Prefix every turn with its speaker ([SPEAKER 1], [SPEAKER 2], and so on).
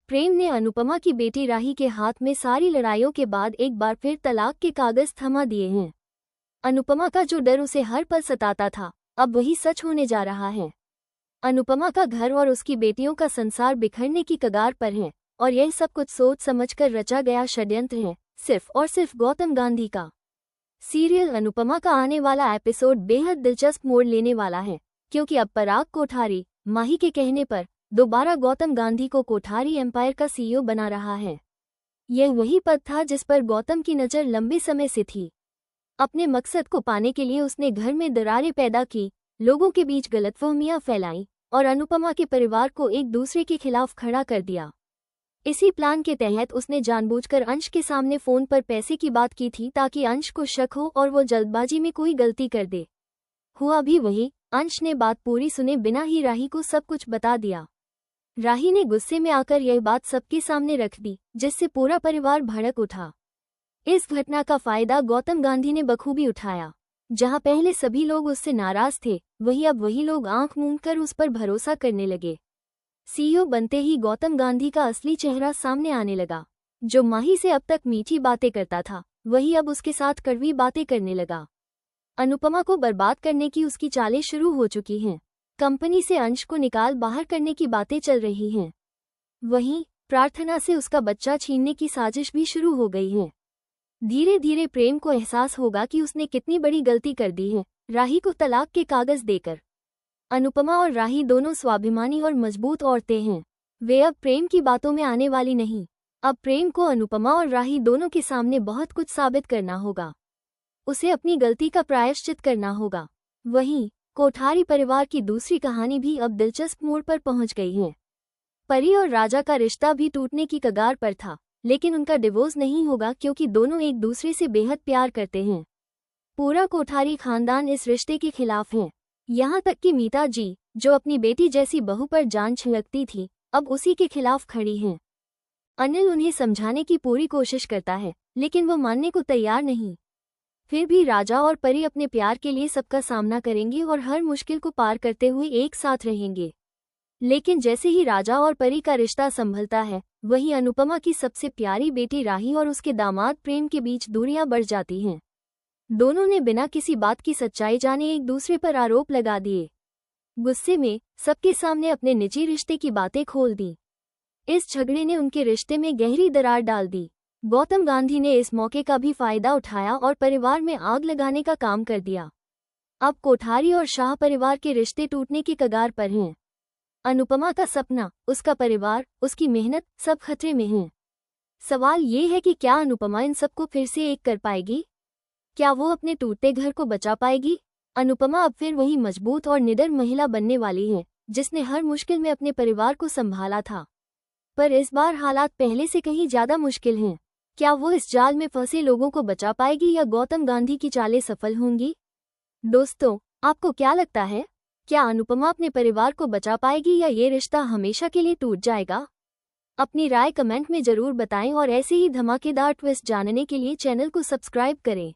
[SPEAKER 1] प्रेम ने अनुपमा की बेटी राही के हाथ में सारी लड़ाइयों के बाद एक बार फिर तलाक के कागज थमा दिए हैं। अनुपमा का जो डर उसे हर पल सताता था, अब वही सच होने जा रहा है। अनुपमा का घर और उसकी बेटियों का संसार बिखरने की कगार पर है, और यह सब कुछ सोच समझकर रचा गया षड्यंत्र है, सिर्फ और सिर्फ गौतम गांधी का। सीरियल अनुपमा का आने वाला एपिसोड बेहद दिलचस्प मोड़ लेने वाला है, क्योंकि अब पराग कोठारी माही के कहने पर दोबारा गौतम गांधी को कोठारी एम्पायर का सीईओ बना रहा है। यह वही पद था जिस पर गौतम की नज़र लंबे समय से थी। अपने मकसद को पाने के लिए उसने घर में दरारें पैदा की, लोगों के बीच गलतफहमियां फैलाई और अनुपमा के परिवार को एक दूसरे के खिलाफ खड़ा कर दिया। इसी प्लान के तहत उसने जानबूझकर अंश के सामने फोन पर पैसे की बात की थी, ताकि अंश को शक हो और वो जल्दबाजी में कोई गलती कर दे। हुआ भी वही, अंश ने बात पूरी सुने बिना ही राही को सब कुछ बता दिया। राही ने गुस्से में आकर यह बात सबके सामने रख दी, जिससे पूरा परिवार भड़क उठा। इस घटना का फायदा गौतम गांधी ने बखूबी उठाया। जहां पहले सभी लोग उससे नाराज थे, वहीं अब वही लोग आंख मूंद कर उस पर भरोसा करने लगे। सीईओ बनते ही गौतम गांधी का असली चेहरा सामने आने लगा। जो माही से अब तक मीठी बातें करता था, वही अब उसके साथ कड़वी बातें करने लगा। अनुपमा को बर्बाद करने की उसकी चालें शुरू हो चुकी हैं। कंपनी से अंश को निकाल बाहर करने की बातें चल रही हैं। वहीं प्रार्थना से उसका बच्चा छीनने की साजिश भी शुरू हो गई है। धीरे धीरे प्रेम को एहसास होगा कि उसने कितनी बड़ी गलती कर दी है, राही को तलाक के कागज देकर। अनुपमा और राही दोनों स्वाभिमानी और मजबूत औरतें हैं। वे अब प्रेम की बातों में आने वाली नहीं। अब प्रेम को अनुपमा और राही दोनों के सामने बहुत कुछ साबित करना होगा। उसे अपनी गलती का प्रायश्चित करना होगा। वहीं कोठारी परिवार की दूसरी कहानी भी अब दिलचस्प मोड़ पर पहुंच गई है। परी और राजा का रिश्ता भी टूटने की कगार पर था, लेकिन उनका डिवोर्स नहीं होगा, क्योंकि दोनों एक दूसरे से बेहद प्यार करते हैं। पूरा कोठारी खानदान इस रिश्ते के खिलाफ है। यहाँ तक कि मीता जी, जो अपनी बेटी जैसी बहू पर जान छिड़कती थी, अब उसी के खिलाफ खड़ी हैं। अनिल उन्हें समझाने की पूरी कोशिश करता है, लेकिन वो मानने को तैयार नहीं। फिर भी राजा और परी अपने प्यार के लिए सबका सामना करेंगे और हर मुश्किल को पार करते हुए एक साथ रहेंगे। लेकिन जैसे ही राजा और परी का रिश्ता संभलता है, वहीं अनुपमा की सबसे प्यारी बेटी राही और उसके दामाद प्रेम के बीच दूरियां बढ़ जाती हैं। दोनों ने बिना किसी बात की सच्चाई जाने एक दूसरे पर आरोप लगा दिए। गुस्से में सबके सामने अपने निजी रिश्ते की बातें खोल दी। इस झगड़े ने उनके रिश्ते में गहरी दरार डाल दी। गौतम गांधी ने इस मौके का भी फायदा उठाया और परिवार में आग लगाने का काम कर दिया। अब कोठारी और शाह परिवार के रिश्ते टूटने की कगार पर हैं। अनुपमा का सपना, उसका परिवार, उसकी मेहनत, सब खतरे में हैं। सवाल ये है कि क्या अनुपमा इन सबको फिर से एक कर पाएगी? क्या वो अपने टूटते घर को बचा पाएगी? अनुपमा अब फिर वही मजबूत और निडर महिला बनने वाली है, जिसने हर मुश्किल में अपने परिवार को संभाला था। पर इस बार हालात पहले से कहीं ज्यादा मुश्किल हैं। क्या वो इस जाल में फंसे लोगों को बचा पाएगी या गौतम गांधी की चालें सफल होंगी? दोस्तों, आपको क्या लगता है? क्या अनुपमा अपने परिवार को बचा पाएगी या ये रिश्ता हमेशा के लिए टूट जाएगा? अपनी राय कमेंट में जरूर बताएं और ऐसे ही धमाकेदार ट्विस्ट जानने के लिए चैनल को सब्सक्राइब करें।